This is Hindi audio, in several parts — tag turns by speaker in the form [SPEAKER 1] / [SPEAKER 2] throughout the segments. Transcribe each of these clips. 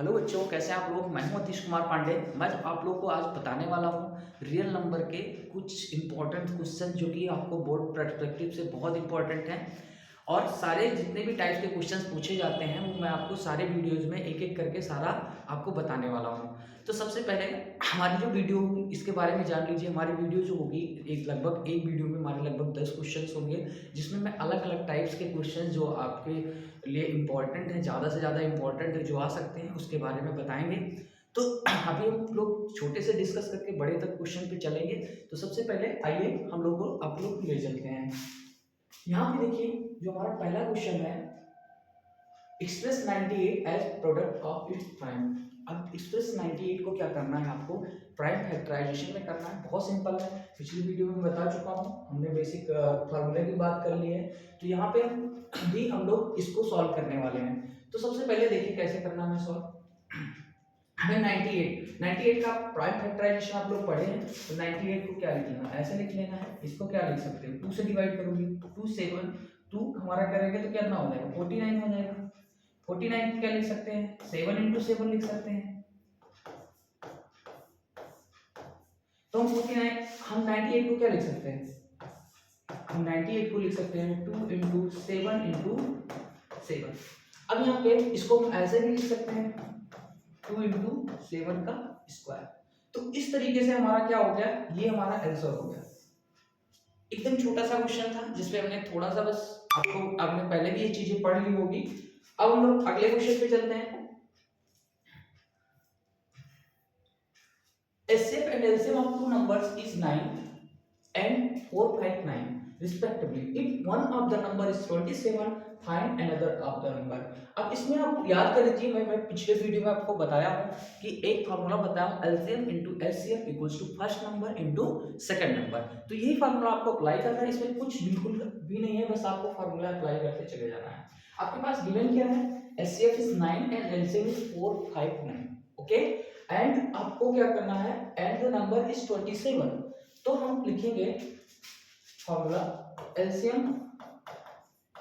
[SPEAKER 1] हेलो बच्चों, कैसे हैं आप लोग। मैं हूं अतीश कुमार पांडे। मैं आप लोग को आज बताने वाला हूं रियल नंबर के कुछ इंपॉर्टेंट क्वेश्चन जो कि आपको बोर्ड पर्सपेक्टिव से बहुत इंपॉर्टेंट हैं। और सारे जितने भी टाइप के क्वेश्चंस पूछे जाते हैं वो मैं आपको सारे वीडियोज़ में एक एक करके सारा आपको बताने वाला हूँ। तो सबसे पहले हमारी जो वीडियो होगी इसके बारे में जान लीजिए। हमारी वीडियो जो होगी एक वीडियो में हमारे लगभग 10 क्वेश्चंस होंगे, जिसमें मैं अलग अलग टाइप्स के क्वेश्चन जो आपके लिए इम्पोर्टेंट है, ज़्यादा से ज़्यादा इम्पोर्टेंट है, जो आ सकते हैं उसके बारे में बताएंगे। तो अभी हम लोग छोटे से डिस्कस करके बड़े तक क्वेश्चन पे चलेंगे। तो सबसे पहले आइए हम लोग को आप लोग ले चलते हैं। यहाँ पे देखिए जो हमारा पहला क्वेश्चन है, express 98 as product of its prime. अब एक्सप्रेस 98 को क्या करना है, आपको प्राइम फैक्टराइजेशन में करना है। बहुत सिंपल है, पिछली वीडियो में बता चुका हूँ, हमने बेसिक फार्मूले की बात कर ली है। तो यहाँ पे भी हम लोग इसको सॉल्व करने वाले हैं। तो सबसे पहले देखिए कैसे करना है सॉल्व। हमें 98 का प्राइम फैक्टराइजेशन आप लोग पढ़े हैं। तो 98 को क्या लिख लेना, ऐसे लिख लेना है। इसको क्या लिख सकते हो, 2 से डिवाइड करोगे, 2 7 2 हमारा करेंगे तो कितना हो जाएगा, 49 हो जाएगा। 49 को क्या लिख सकते हैं, 7 इंटू 7 लिख सकते हैं। तो हम 49 हम 98 को क्या लिख सकते हैं, हम 98 को लिख सकते हैं 2 इंटू 7 इंटू 7। अब यहाँ पे इसको हम ऐसे भी लिख सकते हैं 2 इंटू 7 का स्क्वायर। तो इस तरीके से हमारा क्या हो गया, ये हमारा आंसर हो गया। एकदम छोटा सा क्वेश्चन था जिसपे हमने थोड़ा सा बस आपने पहले भी ये चीजें पढ़ ली होगी। अब हम लोग अगले क्वेश्चन पे चलते हैं। HCF and LCM of two numbers is 9 and 459 respectively. If one of the number is 27, find another of the number. अब इसमें आप याद कर लीजिए, मैं पिछले वीडियो में आपको बताया हूँ कि एक फार्मूला बताया LCM into HCF equals to first number into second number. तो यही फार्मूला आपको अप्लाई करना है, इसमें कुछ बिल्कुल भी नहीं है, बस आपको फार्मूला अप्लाई करते चले जाना है। आपके पास गिवन क्या है, HCF is 9 and LCM is 459, okay. And आपको क्या करना है, एंड द नंबर इज 27। तो हम लिखेंगे formula LCM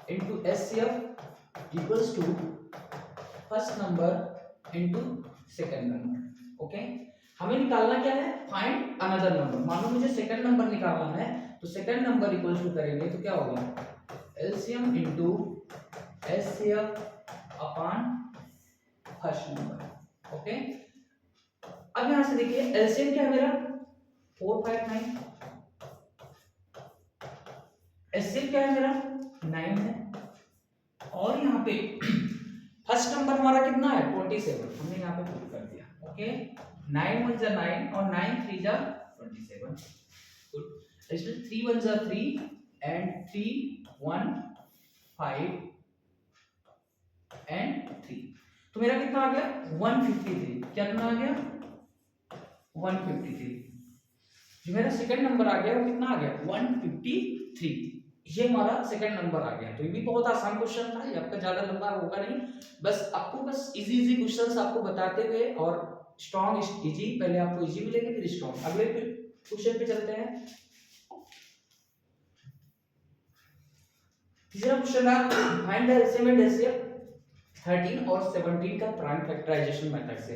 [SPEAKER 1] into HCF equals to first number into second number, okay. हमें निकालना क्या है, फाइंड अनदर नंबर। मान लो मुझे सेकंड नंबर निकालना है, तो सेकंड नंबर इक्वल्स टू करेंगे तो क्या होगा, LCM into HCF upon first number, okay. अब यहां से देखिए एलसीएम क्या है मेरा 459, एचसीएफ क्या है मेरा 9 है, और यहाँ पे फर्स्ट नंबर हमारा कितना है 27, हमने यहाँ पे पुट कर दिया, ओके। 9 1 जा 9 और 9 3 जा 27, गुड। इसमें 3 1 जा 3 एंड 3 1 5 एंड 3, तो मेरा कितना आ गया 153। कितना आ गया 153। जो मेरा सेकंड नंबर आ गया वो कितना आ गया 153। ये हमारा सेकंड नंबर आ गया। तो ये भी बहुत आसान क्वेश्चन था, ये आपका ज्यादा लंबा होगा नहीं, बस आपको बस इजी क्वेश्चंस आपको बताते हुए, और स्ट्रॉन्ग इजी, पहले आपको इजी मिलेंगे फिर स्ट्रॉन्ग। अगले क्वेश्चन पे चलते हैं। तीसरा क्वेश्चन है find the LCM and HCF 13 और 17 का प्राइम फैक्टराइजेशन मेथड से।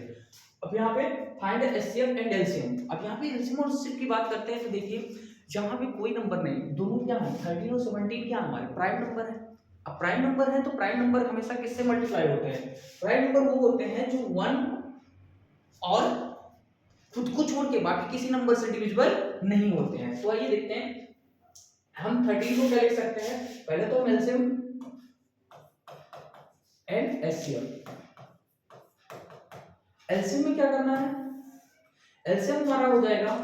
[SPEAKER 1] अब यहाँ पे फाइंड एचसीएफ एंड एलसीएम। अब यहाँ पे एलसीएम और एचसीएफ की बात करते हैं तो देखिए जहां पे कोई नंबर नहीं, दोनों क्या है 13 और 17 क्या हमारे प्राइम नंबर है। अब प्राइम नंबर है तो प्राइम नंबर हमेशा किससे मल्टीप्लाई होते हैं, प्राइम नंबर वो होते हैं जो 1 और खुद को छोड़ के बाकी किसी नंबर से डिविजिबल नहीं होते हैं। तो आइए देखते हैं हम 13 को क्या लिख सकते हैं, पहले तो हम एलसीएम एंड एचसीएफ। एलसीएम में क्या करना है, एलसीएम हमारा हो जाएगा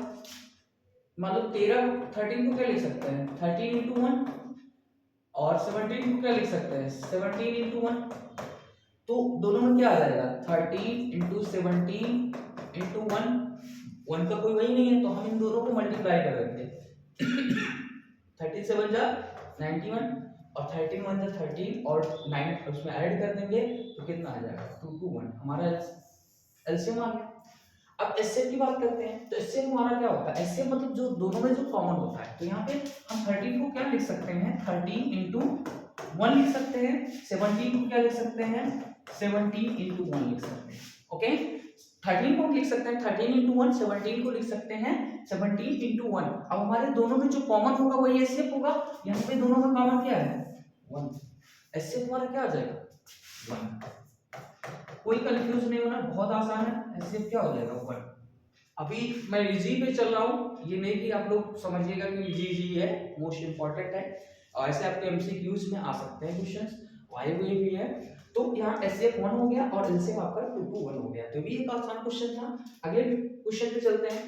[SPEAKER 1] मतलब 13 को क्या लिख सकते हैं 13 इंटू 1, और 17 को क्या लिख सकते हैं 17 इंटू 1। तो दोनों में क्या आ जाएगा 13 इंटू 17 इंटू 1 का कोई वही नहीं है, तो हम इन दोनों को मल्टीप्लाई कर देंगे। 37 जा 91 और 13 1 जा 13 और 9 उसमें ऐड कर देंगे तो कितना आ जाएगा 2 2 1, हमारा एलसीएम आ गया। अब एचसीएफ की बात करते हैं, तो एचसीएफ हमारा क्या होता है, एचसीएफ मतलब जो दोनों में जो कॉमन होता है। तो यहाँ पे हम 13 को क्या लिख सकते हैं 13 इंटू 1 लिख सकते हैं, 17 को क्या लिख सकते हैं 17 इंटू 1 लिख सकते हैं, ओके, 13 को हम लिख सकते हैं 13 इंटू 1, 17 को लिख सकते हैं 17 इंटू 1। अब हमारे दोनों में जो कॉमन होगा वही एचसीएफ होगा। यहाँ पे दोनों में कॉमन क्या है 1, एचसीएफ हमारा क्या आ जाएगा 1। कोई कंफ्यूज नहीं होना, बहुत आसान है। एचसीएफ क्या हो जाएगा 1। अभी मैं इजी पे चल रहा हूँ, ये नहीं कि आप लोग समझिएगा कि इजी है, मोस्ट इंपॉर्टेंट है। और ऐसे आपके एमसीक्यूज में आ सकते हैं क्वेश्चंस, वाई वे भी है। तो यहाँ एचसीएफ 1 हो गया और एलसीएम आपका 2 to 1 हो गया, तो भी एक आसान क्वेश्चन था। अगले क्वेश्चन पे चलते हैं।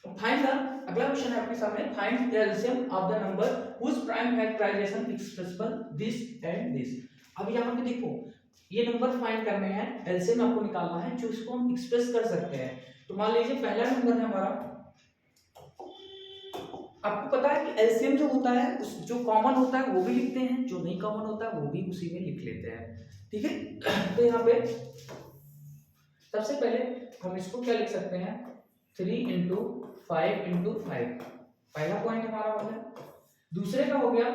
[SPEAKER 1] फाइंड द, अगला क्वेश्चन है आपके सामने, find the LCM of the number whose prime factorisation expressible this and this. अब यहाँ पे देखो ये नंबर फाइंड करने हैं, एलसीएम आपको निकालना है जो इसको हम एक्सप्रेस कर सकते हैं। तो मान लीजिए पहला नंबर है हमारा, आपको पता है कि एलसीएम जो होता है उस जो कॉमन होता है वो भी लिखते हैं, जो नहीं कॉमन होता है वो भी उसी में लिख लेते हैं, ठीक है। तो यहाँ पे सबसे पहले हम इसको क्या लिख सकते हैं 3 इंटू 5 इंटू 5, पहला पॉइंट हमारा हो गया। दूसरे का हो गया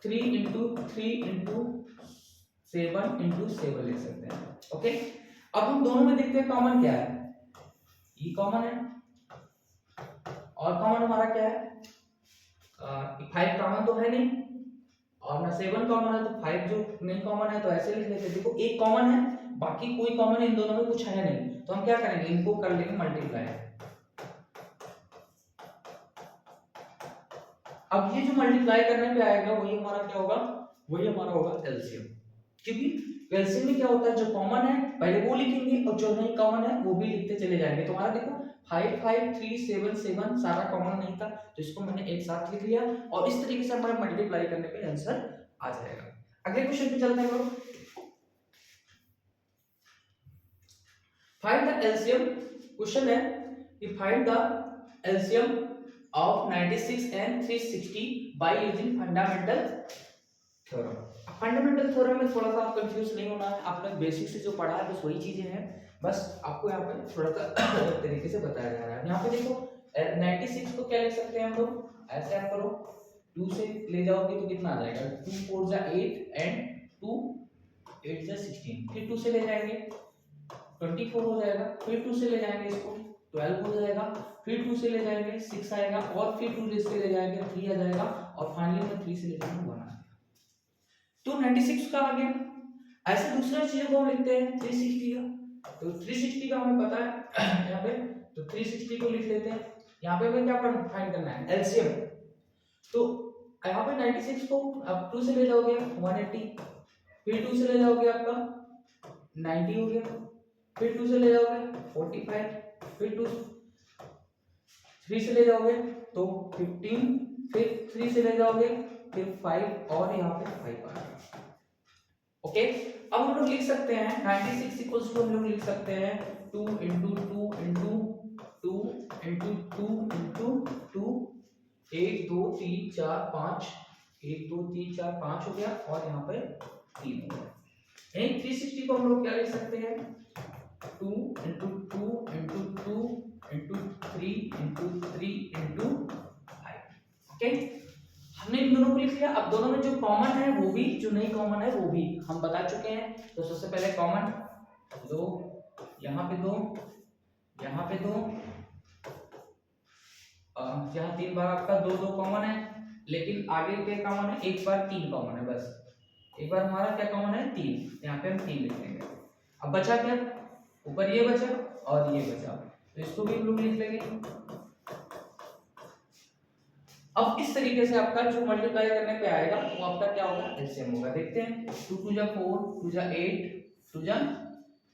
[SPEAKER 1] 3 इंटू 3 इंटू 7 इंटू 7 लिख सकते हैं, ओके। अब हम दोनों में देखते हैं कॉमन क्या है, ये कॉमन है और कॉमन हमारा क्या है 5 कॉमन तो है नहीं और ना 7 कॉमन है, तो 5 जो नहीं कॉमन है तो ऐसे लिख लेते हैं। देखो एक कॉमन है, बाकी कोई कॉमन इन दोनों में कुछ है नहीं, तो हम क्या करेंगे इनको कर लेंगे मल्टीप्लाई। अब ये जो मल्टीप्लाई करने पे आएगा वही हमारा क्या होगा, वही हमारा होगा एलसीएम। क्योंकि एलसीएम में क्या होता है जो कॉमन है पहले वो लिखेंगे और जो नहीं कॉमन है वो भी लिखते चले जाएंगे। तो हमारा देखो 5 5 3 7 7 सारा कॉमन नहीं था तो इसको मैंने एक साथ लिख लिया और इस तरीके से हमारा मल्टीप्लाई करने पे आंसर आ जाएगा। अगले क्वेश्चन पे चलते हैं लोग। फाइंड द एलसीएम, क्वेश्चन है कि find the LCM of 96 and 360 by using fundamental theorem. Fundamental theorem में थोड़ा सा आप कंफ्यूज नहीं होना है, आपने बेसिक से जो पढ़ा है बस वही चीजें हैं, बस आपको यहाँ पे थोड़ा सा अलग तरीके से बताया जा रहा है। यहाँ पे देखो 96 को क्या लिख सकते हैं हम लोग, ऐसे आप करो 2 से ले जाओगे तो कितना आ जाएगा 2 4 जा 8 एंड 2 8 जा 16, फिर 2 से ले जाएंगे 24 हो जाएगा, फिर 2 से ले जाएंगे इसको 12 हो जाएगा, फिर 2 से ले जाएंगे 6 आएगा और फिर 2 से ले जाएंगे 3 आ जाएगा और फाइनली में 3 से ले जाएंगे 1 आ जाएगा। तो 96 का आ गया। ऐसे दूसरा चीज को हम लिखते हैं 360 का, तो 360 का हमें पता है यहाँ पे, तो 360 को लिख लेते हैं। यहाँ पे हमें क्या फाइंड करना है एलसीएम, तो यहाँ पे 96 को आप 2 से ले जाओगे 180, फिर 2 से ले जाओगे आपका 90 हो गया, फिर 2 से ले जाओगे 45, फिर 3 से ले जाओगे तो 15, फिर 3 से ले जाओगे फिर 5 और यहाँ पे 5 आ गया, ओके। अब हम लोग लिख सकते हैं 96 इक्वल्स टू हम लोग लिख सकते हैं 2 इंटू 2 इंटू 2 इंटू 2 इंटू 2 1 2 3 4 5 1 2 3 4 5 हो गया और यहाँ पे 3 हो गया। यानी 360 को हम लोग क्या लिख सकते हैं 2 into 2 into 2 into 3 into 3 into 5, okay. हमने इन दोनों को लिख लिया। अब दोनों में जो कॉमन है वो भी, जो नहीं कॉमन है वो भी हम बता चुके हैं। तो सबसे पहले कॉमन 2, यहाँ पे 2, यहाँ पे 2, यहाँ 3 बार आपका 2 2 कॉमन है, लेकिन आगे क्या कॉमन है, एक बार 3 कॉमन है, बस एक बार हमारा क्या कॉमन है 3, यहाँ पे हम 3 लिख देंगे। अब बचा क्या, ऊपर ये बचा और ये बचा, तो इसको भी हम लोग लिख लेंगे। अब इस तरीके से आपका जो मल्टीप्लाई करने पे आएगा वो आपका क्या होगा एलसीएम होगा। देखते हैं 2 2 जा 4, 2 जा 8, 2 जा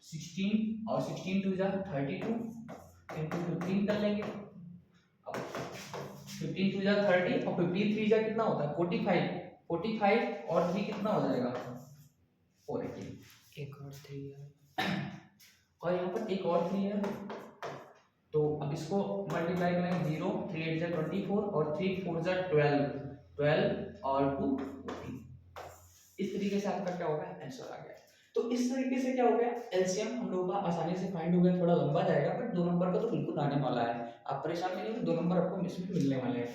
[SPEAKER 1] 16 और 16 2 जा 32 इंटू 15 कर लेंगे। अब 15 2 जा 30 और 15 3 जा कितना होता है 45, 45 और 3 कितना हो जाएगा 480,
[SPEAKER 2] एक और 3 है
[SPEAKER 1] और यहाँ पर एक और 3 है। तो अब इसको मल्टीप्लाई करेंगे 0 3 8 जा 24 और 3 4 जा 12 12 और 2 14, इस तरीके से आपका क्या होगा आंसर आ गया। तो इस तरीके से क्या हो गया एलसीएम हम लोगों का आसानी से फाइंड हो गया। थोड़ा लंबा जाएगा बट 2 नंबर का तो बिल्कुल आने वाला है, आप परेशान नहीं हो, 2 नंबर आपको इसमें मिलने वाले हैं।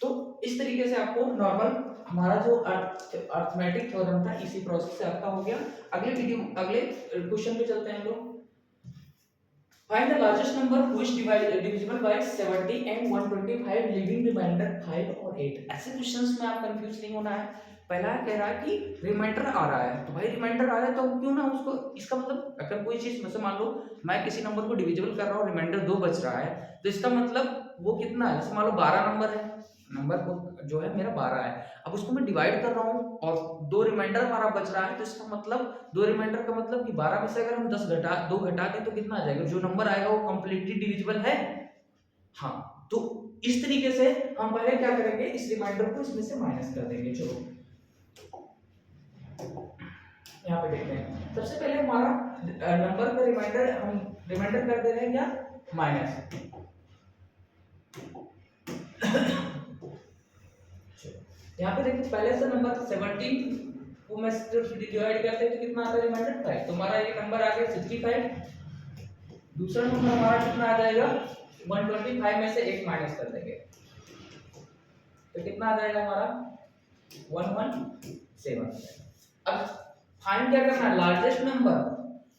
[SPEAKER 1] तो इस तरीके से आपको नॉर्मल हमारा जो अर्थमेटिक थ्योरम था इसी प्रोसेस से आपका हो गया। अगले क्वेश्चन पे चलते हैं हम लोग। Find the largest number which divisible by 70 and 125 leaving remainder 5 और 8। ऐसे क्वेश्चंस में आप कंफ्यूज नहीं होना है। पहला कह रहा है कि रिमाइंडर आ रहा है, तो भाई रिमाइंडर आ रहा है तो क्यों ना उसको, इसका मतलब अगर कोई चीज जैसे मान लो मैं किसी नंबर को डिविजिबल कर रहा हूँ, रिमाइंडर 2 बच रहा है, तो इसका मतलब वो कितना है, जैसे मान लो 12 नंबर है, नंबर को जो है मेरा 12 है, अब उसको मैं डिवाइड कर रहा हूँ और 2 रिमाइंडर हमारा बच रहा है, तो इसका मतलब 2 रिमाइंडर का मतलब कि 12 में से अगर हम 2 घटा दें तो कितना आ जाएगा, जो नंबर आएगा वो कंप्लीटली डिविजिबल है। हाँ, तो इस तरीके से हम पहले क्या करेंगे, इस रिमाइंडर को इसमें से माइनस कर देंगे। चलो यहाँ पे देखते हैं, सबसे पहले हमारा नंबर का रिमाइंडर हम रिमाइंडर कर दे रहे हैं क्या, माइनस। यहाँ पे देखिए पहले से नंबर 17 को मैं डिवाइड करते हैं तो कितना आता है रिमाइंडर 5, तो हमारा ये नंबर आ गया 65। दूसरा नंबर हमारा कितना आ जाएगा 125 में से 8 माइनस कर देंगे तो कितना आ जाएगा हमारा 117। अब फाइंड क्या करना है, लार्जेस्ट नंबर।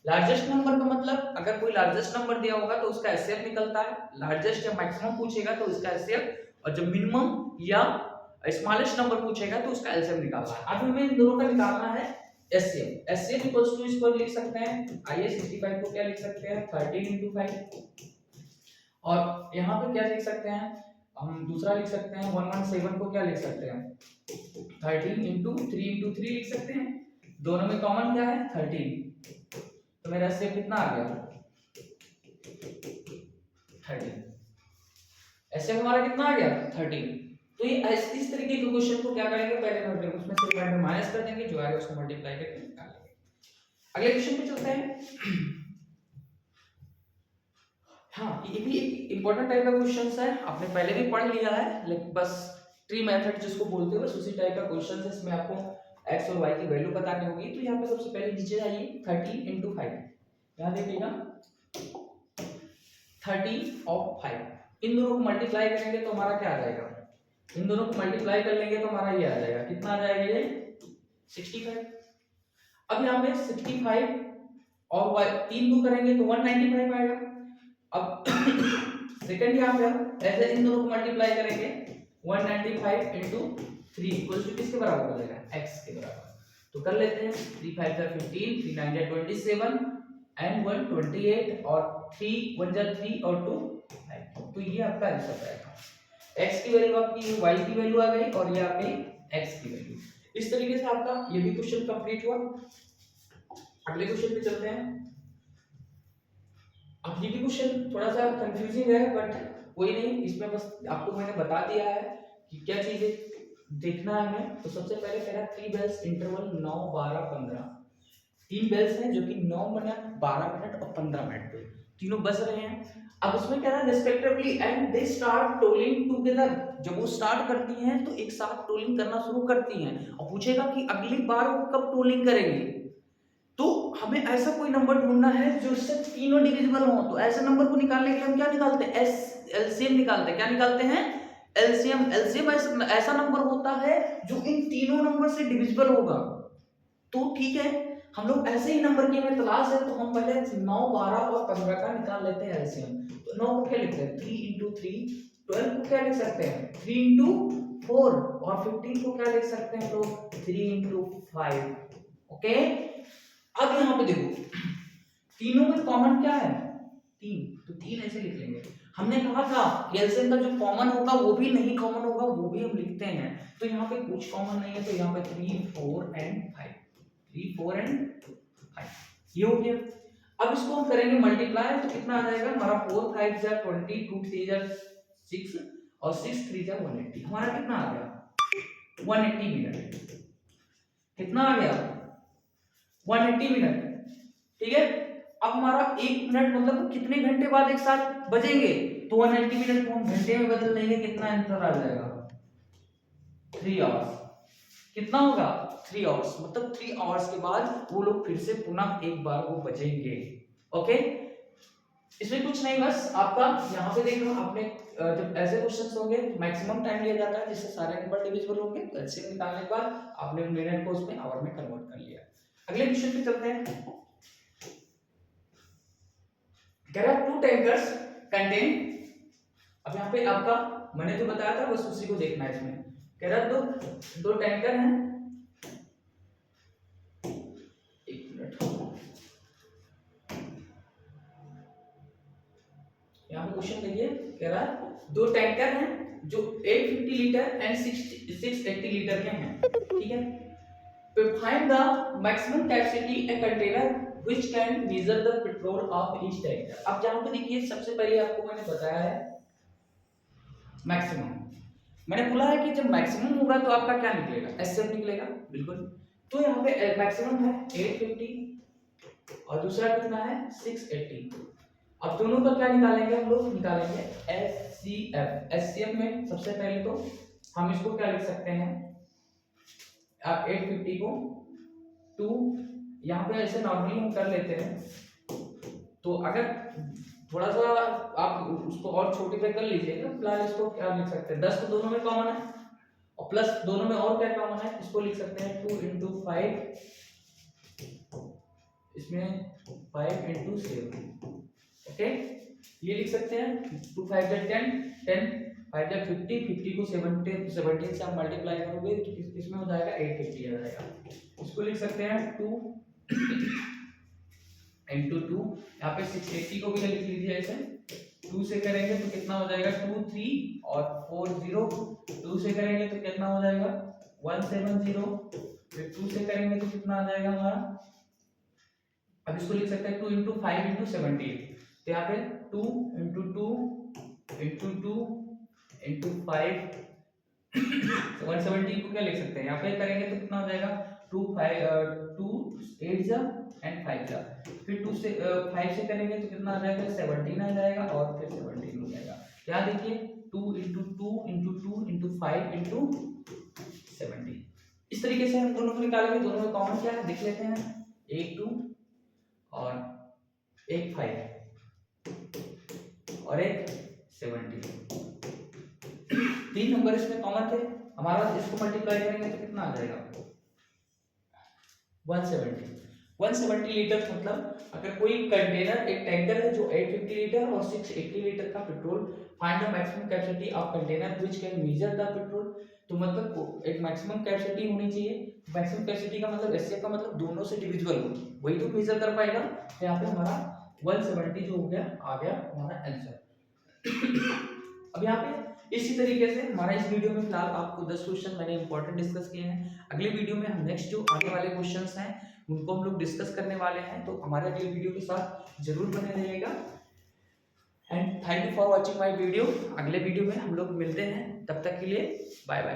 [SPEAKER 1] लार्जेस्ट नंबर का मतलब अगर कोई लार्जेस्ट नंबर दिया होगा तो उसका एचसीएफ निकलता है, लार्जेस्ट या मैक्सिमम पूछेगा तो उसका एचसीएफ, और जब मिनिमम या स्मॉलेस्ट नंबर पूछेगा तो उसका एलसीएम निकालना है। अब हमें इन दोनों का निकालना है एचसीएफ। एचसीएफ इक्वल्स टू इसको लिख सकते हैं, आइए 65 को क्या लिख सकते हैं 13 into 5, और यहाँ पे क्या लिख सकते हैं, हम दूसरा लिख सकते हैं 117 को क्या लिख सकते हैं 13 into 3 into 3 लिख सकते हैं, दोनों में कॉमन क्या है 13, तो मेरा एचसीएफ कितना आ गया 13, एचसीएफ हमारा कितना आ गया 13। तो ये इस तरीके के क्वेश्चन को क्या करेंगे, पहले नंबर उसमें से रिमाइंडर माइनस कर देंगे, जो आएगा उसको मल्टीप्लाई करके निकाल लेंगे। अगले क्वेश्चन पे चलते हैं। हाँ, ये भी एक इंपॉर्टेंट टाइप का क्वेश्चन है, आपने पहले भी पढ़ लिया है, लेकिन बस ट्री मेथड जिसको बोलते हैं बस उसी टाइप का क्वेश्चन है। इसमें आपको x और y की वैल्यू बतानी होगी। तो यहाँ पे सबसे पहले नीचे जाइए 30 into 5, यहाँ देखिएगा 30 और 5, इन दोनों को मल्टीप्लाई करेंगे तो हमारा क्या आ जाएगा, इन दोनों को मल्टीप्लाई कर लेंगे तो हमारा ये आ जाएगा, कितना आ जाएगा ये 65। अब यहाँ पे 65 और 3 2 करेंगे तो 195 आएगा। अब सेकंड यहाँ पे ऐसे इन दोनों को मल्टीप्लाई करेंगे 195 into 3 इक्वल्स टू किसके बराबर हो जाएगा, x के बराबर। तो कर लेते हैं 3 5 जा 15, 3 9 जा 27 एंड 128 और 3 1 जा 3 और 2 9, तो ये आपका आंसर आएगा। x की वैल्यू आपकी y की वैल्यू आ गई और ये आपकी x की वैल्यू। इस तरीके से आपका ये भी क्वेश्चन कंप्लीट हुआ। अगले क्वेश्चन पे चलते हैं। अब ये भी क्वेश्चन थोड़ा सा कंफ्यूजिंग है बट कोई नहीं, इसमें बस आपको मैंने बता दिया है कि क्या चीजें देखना है हमें। तो सबसे पहले कह रहा है 3 बेल्स इंटरवल 9 12 15, 3 बेल्स हैं जो कि 9 मिनट 12 मिनट और 15 मिनट पे तीनों बज रहे हैं। अब उसमें कह रहा है respectively and they start tolling together, जब वो स्टार्ट करती हैं तो एक साथ टोलिंग करना शुरू करती हैं, और पूछेगा कि अगली बार वो कब टोलिंग करेंगी। तो हमें ऐसा कोई नंबर ढूंढना है जो इससे तीनों डिविजिबल हो। तो ऐसे नंबर को निकालने के लिए हम क्या निकालते हैं, एलसीएम निकालते हैं। क्या निकालते हैं, एलसीएम। एलसीएम ऐसा नंबर होता है जो इन तीनों नंबर से डिविजिबल होगा। तो ठीक है, हम लोग ऐसे ही नंबर की हमें तलाश है, तो हम पहले 9 12 और 15 का निकाल लेते हैं एलसीएम। तो 9 को क्या लिखते हैं 3 into 3, 12 को क्या लिख सकते हैं 3 into 4 और 15 को क्या लिख सकते हैं हम लोग 3 into 5। ओके, अब यहाँ पे देखो तीनों में कॉमन क्या है 3, तो 3 ऐसे लिख लेंगे। हमने कहा था एलसीएम का जो कॉमन होगा वो भी नहीं कॉमन होगा, वो भी हम लिखते हैं। तो यहाँ पे कुछ कॉमन नहीं है, तो यहाँ पे 3 4 एंड 5, 3 4 एंड 5 ये हो गया। अब इसको हम करेंगे मल्टीप्लाई, तो कितना आ जाएगा हमारा 4 5 जा 20, 2 3 जा 6 और 6 3 जा 180। हमारा कितना आ गया 180 मिनट। कितना आ गया 180 मिनट। ठीक है, अब हमारा 1 मिनट मतलब कितने घंटे बाद एक साथ बजेंगे, तो 180 मिनट को हम घंटे में बदल लेंगे, कितना आंसर आ जाएगा 3 आवर्स। कितना होगा 3 आवर्स, मतलब 3 आवर्स के बाद वो लोग फिर से पुनः एक बार वो बजेंगे। ओके, इसमें कुछ नहीं, बस आपका यहाँ पे देखो आपने जब ऐसे क्वेश्चंस होंगे मैक्सिमम टाइम लिया जाता है जिससे सारे नंबर डिविजिबल होंगे, तो एलसीएम निकालने के बाद आपने मिनट को उसमें आवर में कन्वर्ट कर लिया। अगले क्वेश्चन पे चलते हैं। कह रहा है 2 टैंकर्स कंटेन, अब यहाँ पे आपका मैंने जो बताया था बस उसी को देखना है इसमें। कह रहा है दो टैंकर हैं, एक मिनट, यहाँ पे क्वेश्चन देखिए। कह रहा है 2 टैंकर हैं जो 850 लीटर एंड 680 लीटर के हैं, ठीक है। Find the maximum capacity a container which can measure the petrol of each tanker. अब यहाँ पे देखिए सबसे पहले आपको मैंने बताया है मैक्सिमम, मैंने बोला है कि जब मैक्सिमम होगा तो आपका क्या निकलेगा, एचसीएफ निकलेगा, बिल्कुल। तो यहाँ पे मैक्सिमम है 850 और दूसरा कितना है 680। अब दोनों का क्या निकालेंगे, हम लोग निकालेंगे एचसीएफ। एचसीएफ में सबसे पहले तो हम इसको क्या लिख सकते हैं, आप 850 को 2, यहाँ पे ऐसे नॉर्मली हम कर लेते हैं, तो अगर थोड़ा सा आप उसको और छोटे पे कर लीजिएगा, फिलहाल इसको क्या लिख सकते हैं 10 तो दोनों में कॉमन है, और प्लस दोनों में और क्या कॉमन है, इसको लिख सकते हैं 2 × 5, इसमें 5 × 7, ओके। ये लिख सकते हैं 2 5 10 10 5 50 50 को 17 से आप मल्टीप्लाई करोगे तो किसमें हो जाएगा 850 आ जाएगा। इसको लिख सकते हैं 2 × 2, यहाँ पे 680 को भी लिख लीजिए ऐसे, 2 से करेंगे तो कितना हो जाएगा 2 3 और 4 0, 2 से करेंगे तो कितना हो जाएगा 170, फिर 2 से करेंगे तो कितना आ जाएगा हमारा, अब इसको लिख सकते हैं 2 × 5 × 17, तो यहाँ पे 2 × 2 × 2 × 5 170 को क्या लिख सकते हैं, यहाँ पे करेंगे तो कितना हो जाएगा 2 8 जा एंड 5 जा, फिर 2 से 5 से करेंगे तो कितना आ जाएगा 17 आ जाएगा और फिर 17 हो जाएगा। यहाँ देखिए 2 × 2 × 2 × 5 × 17, इस तरीके से हम दोनों को निकालेंगे। दोनों में कॉमन क्या है देख लेते हैं, एक 2 और एक 5 और एक 17, 3 नंबर इसमें कॉमन थे हमारा, इसको मल्टीप्लाई करेंगे तो कितना आ जाएगा 170 लीटर। मतलब अगर कोई कंटेनर एक टैंकर है जो 850 लीटर और 680 लीटर का petrol, find the maximum capacity of container which can measure the petrol, तो मतलब एक मैक्सिमम कैपेसिटी होनी चाहिए। मैक्सिमम कैपेसिटी का मतलब एचसीएफ का मतलब दोनों से डिविजिबल होगी, वही तो मेजर कर पाएगा। तो यहाँ पे हमारा 170 जो हो गया आ गया हमारा आंसर। अब यहाँ पे इसी तरीके से हमारा इस वीडियो में फिलहाल आपको 10 क्वेश्चन मैंने इंपॉर्टेंट डिस्कस किए हैं। अगले वीडियो में हम नेक्स्ट जो आने वाले क्वेश्चंस हैं उनको हम लोग डिस्कस करने वाले हैं, तो हमारे अगले वीडियो के साथ जरूर बने रहिएगा। And thank you for watching my video. अगले वीडियो में हम लोग मिलते हैं, तब तक के लिए बाय बाय।